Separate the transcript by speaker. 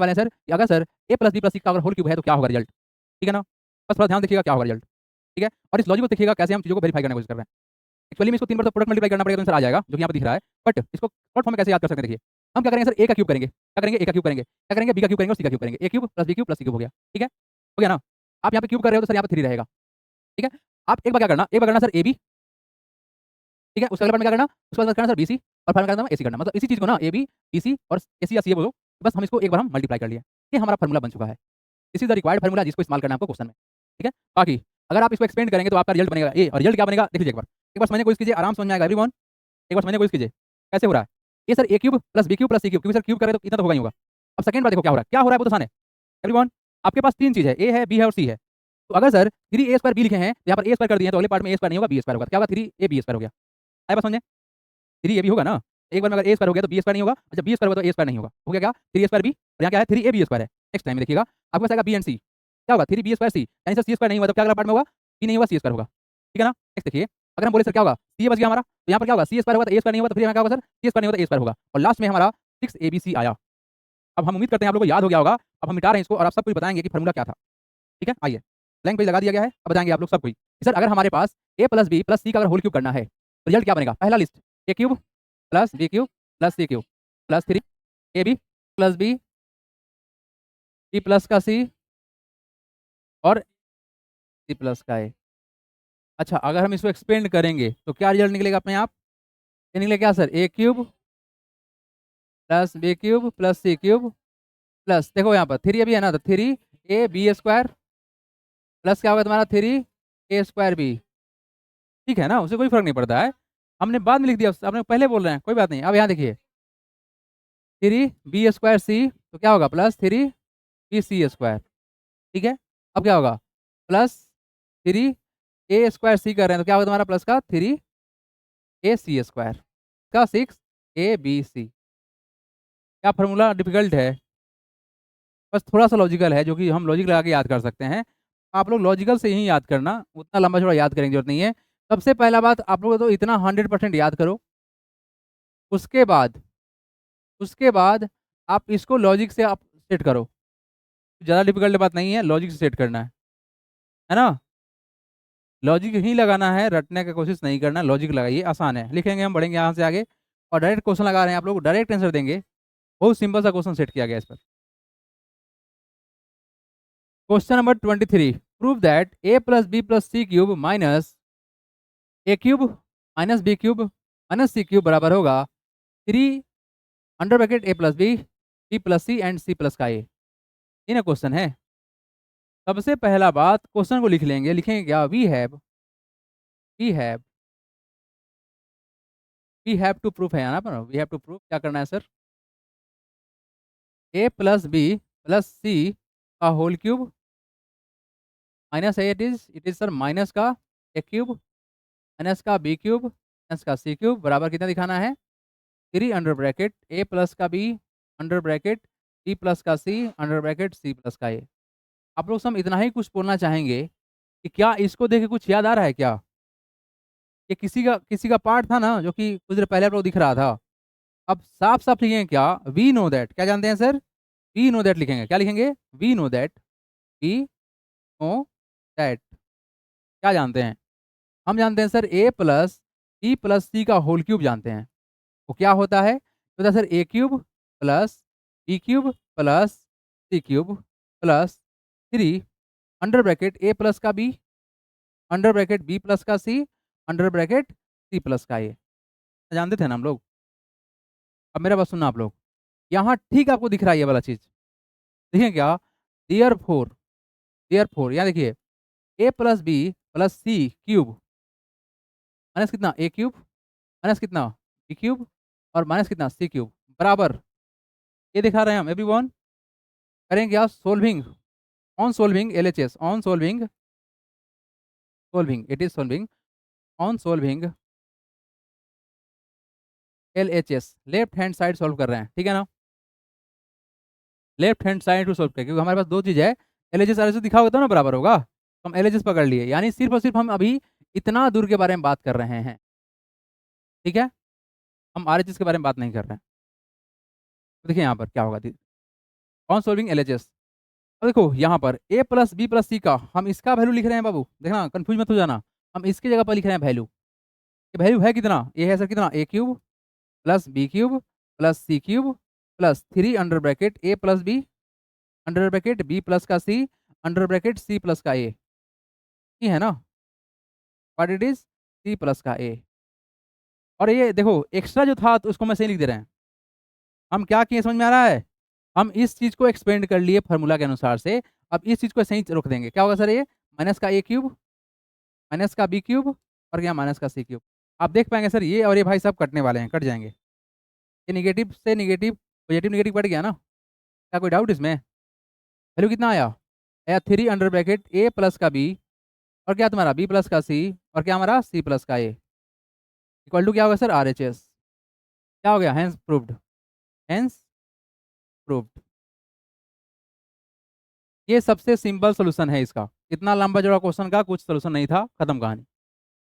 Speaker 1: वाले हैं सर कि अगर sir a plus b plus c का अगर होल क्यूब है तो क्या होगा रिजल्ट, ठीक है ना। बस थोड़ा ध्यान देखिएगा क्या होगा रिजल्ट, ठीक है। और इस लॉजिक को देखिएगा कैसे हम चीज़ों को वेरीफाई करने की कोशिश कर रहे हैं। एक्चुअली में इसको 3 बार तो प्रोडक्ट मल्टीप्लाई करना पड़ेगा तो आंसर आ जाएगा जो कि यहाँ पे दिख रहा है। बट इसको शॉर्ट फॉर्म में कैसे याद कर सकते हैं देखिए। हम क्या करेंगे सर a का क्यूब करेंगे, क्या करेंगे a का क्यूब करेंगे, क्या करेंगे b का क्यूब करेंगे और c का क्यूब करेंगे। a cube plus b cube plus c cube हो गया, ठीक है। हो गया ना। आप यहाँ पे क्यूब कर रहे हो तो सर यहाँ पे 3 रहेगा, ठीक है। आप एक बार क्या करना, एक बार करना सर ab, ठीक है। उसके अगले पार्ट में क्या करना, उसके बाद करना सर bc और फाइनल करना ac करना। मतलब इसी चीज़ को ना ab bc और ac या ca बोलो, बस हम इसको एक बार हम मल्टीप्लाई कर लिए। ये हमारा फार्मूला बन चुका है। This is the required formula जिसको इस्तेमाल करना है आपको क्वेश्चन में, ठीक है। बाकी अगर आप इसको एक्सपेंड करेंगे तो आपका रिजल्ट बनेगा ए, और रिजल्ट क्या बनेगा देख लीजिए एक बार समझने की कोशिश कीजिए, आराम से समझ में आएगा एवरीवन। एक बार समझने की कोशिश कीजिए कैसे हो रहा है। ये sir a cube plus b cube plus c cube, क्योंकि सर क्यूब करें तो इतना तो होगा ही होगा। अब सेकंड बार देखो क्या हो रहा है, क्या हो रहा है वो तो आसान है एवरीवन। आपके पास 3 चीज़ है, a है, b है और c है। तो अगर सर 3a स्क्वायर b लिखे हैं, यहाँ पर a स्क्वायर कर दिए हैं तो अगले पार्ट में a स्क्वायर नहीं होगा, b स्क्वायर होगा। क्या होगा 3ab स्क्वायर हो गया। आया बात समझे, 3ab होगा ना। एक बार में अगर a स्क्वायर हो गया तो b स्क्वायर नहीं होगा, और जब b स्क्वायर होगा तो a स्क्वायर नहीं होगा। हो गया क्या 3a स्क्वायर b, और यहाँ क्या है 3ab स्क्वायर है। नेक्स्ट टाइम में देखिएगा आपके पास आएगा b एंड c, क्या होगा 3b स्क्वायर c, यानी सर c स्क्वायर नहीं हुआ तो क्या अगला पार्ट में होगा, b नहीं होगा c स्क्वायर होगा, ठीक है ना। नेक्स्ट देखिए अगर हम बोले सर क्या होगा c बच गया हमारा, तो यहाँ पर क्या होगा c स्क्वायर होगा तो a स्क्वायर नहीं होगा, तो फिर यहाँ क्या होगा सर c स्क्वायर नहीं होगा तो a स्क्वायर होगा, और लास्ट में हमारा 6abc आया। अब हम उम्मीद करते हैं आप लोगों को याद हो गया होगा। अब हम मिटा रहे हैं इसको और आप सब कुछ बताएंगे कि फार्मूला क्या था, ठीक है। आइए ब्लैंक पेज लगा दिया गया है, अब बताएंगे आप लोग सब कुछ। सर अगर हमारे पास a plus b plus c का अगर होल क्यूब करना है तो रिजल्ट क्या बनेगा। पहला list a cube plus b cube plus c cube plus 3ab plus b plus का c और c प्लस का a। अच्छा अगर हम इसको एक्सपेंड करेंगे तो क्या रिजल्ट निकलेगा अपने आप, ये निकलेगा क्या sir a cube plus b cube plus c cube plus, देखो यहाँ पर 3 अभी है ना, तो 3ab स्क्वायर प्लस क्या होगा तुम्हारा 3a स्क्वायर b, ठीक है ना। उससे कोई फर्क नहीं पड़ता है, हमने बाद में लिख दिया, आपने पहले बोल रहे हैं कोई बात नहीं। अब यहाँ देखिए 3b स्क्वायर c तो क्या होगा प्लस 3bc स्क्वायर, ठीक है। अब क्या होगा प्लस 3a स्क्वायर c कर रहे हैं तो क्या होगा तुम्हारा प्लस का 3ac स्क्वायर का 6abc। क्या फार्मूला डिफिकल्ट है, बस थोड़ा सा लॉजिकल है जो कि हम लॉजिक लगा के याद कर सकते हैं। आप लोग लॉजिकल से ही याद करना, उतना लंबा चौड़ा याद करने की जरूरत नहीं है। सबसे पहला बात आप लोग तो इतना 100% याद करो, उसके बाद आप इसको लॉजिक से आप सेट करो। ज़्यादा डिफिकल्ट बात नहीं है, लॉजिक से सेट करना है ना। लॉजिक ही लगाना है, रटने की कोशिश नहीं करना, लॉजिक लगाइए, आसान है। लिखेंगे हम, बढ़ेंगे यहाँ से आगे, और डायरेक्ट क्वेश्चन लगा रहे हैं आप लोग, डायरेक्ट आंसर देंगे। बहुत सिंपल सा क्वेश्चन सेट किया गया इस पर। Question number 23, prove that a plus b plus c cube minus a cube minus b cube minus c cube बराबर होगा 3 under bracket a plus b plus c and c plus का a। ये ना question है। सबसे पहला बात question को लिख लेंगे, लिखेंगे क्या, वी हैव टू प्रूफ है यहाँ पर, वी हैव टू प्रूफ क्या करना है sir, a plus b plus c का होल क्यूब माइनस है, इट इज सर माइनस का ए क्यूब माइनस का बी क्यूब माइनस का सी क्यूब बराबर कितना दिखाना है 3 अंडर ब्रैकेट a प्लस का b under bracket b plus का c under bracket c plus का a। आप लोग सब इतना ही कुछ बोलना चाहेंगे कि क्या इसको देख के कुछ याद आ रहा है क्या, ये किसी का पार्ट था ना जो कि कुछ देर पहले आप लोग दिख रहा था। अब साफ साफ लिखेंगे क्या, वी नो दैट, क्या जानते हैं सर, वी नो दैट लिखेंगे, क्या लिखेंगे, वी नो दैट क्या जानते हैं, हम जानते हैं sir a plus b plus c का होल क्यूब जानते हैं। वो क्या होता है, तो होता है sir a cube plus b cube plus c cube plus 3 under bracket a plus का b under bracket b plus का c under bracket c plus का a। जानते थे ना हम लोग। अब मेरा बात सुनना आप लोग, यहाँ ठीक आपको दिख रहा है ये वाला चीज़, देखिए क्या, देयर फोर यहाँ देखिए a plus b plus c cube minus कितना a क्यूब माइनस कितना b क्यूब और माइनस कितना c क्यूब बराबर, ये दिखा रहे हैं हम एवरीवन। करेंगे क्या, solving on solving LHS on solving it is solving on solving LHS, left hand side solve कर रहे हैं, ठीक है ना। Left hand side to solve करें क्योंकि हमारे पास दो चीज़ है, LHS RHS दिखा होगा तो ना बराबर होगा, तो हम LHS पकड़ लिए, यानी सिर्फ और सिर्फ हम अभी इतना दूर के बारे में बात कर रहे हैं, ठीक है। हम RHS के बारे में बात नहीं कर रहे हैं। तो देखिए यहाँ पर क्या होगा, ऑन सोल्विंग एलएचएस। अब देखो यहाँ पर a plus b plus c का हम इसका वैल्यू लिख रहे हैं बाबू, देखना कंफ्यूज मत हो जाना। हम इसकी जगह पर लिख रहे हैं वैल्यू। ये वैल्यू है कितना, ये है सर कितना, a cube plus b cube plus c cube plus 3 under bracket a plus b under bracket b plus का c under bracket c plus का a। ये है ना, what it is, c plus का a। और ये देखो एक्स्ट्रा जो था तो उसको मैं सही लिख दे रहे हैं। हम क्या किए समझ में आ रहा है, हम इस चीज को एक्सपेंड कर लिए फार्मूला के अनुसार से। अब इस चीज को सही रोक देंगे, क्या होगा सर, ये माइनस का a क्यूब माइनस का b क्यूब और क्या माइनस का c क्यूब। आप देख पाएंगे सर ये और ये भाई सब कटने वाले हैं, कट जाएंगे। ये निगेटिव से निगेटिव पॉजिटिव निगेटिव कट गया ना, क्या कोई डाउट इसमें। वैल्यू कितना आया, 3 अंडर ब्रैकेट a प्लस का b और क्या तुम्हारा b प्लस का c और क्या हमारा c प्लस का a इक्वल टू क्या होगा सर, RHS। क्या हो गया, हैंस प्रूव्ड, हैंस प्रूव्ड। ये सबसे सिंपल सोल्यूशन है इसका, इतना लंबा जोड़ा क्वेश्चन का कुछ सोल्यूशन नहीं था, खत्म कहानी।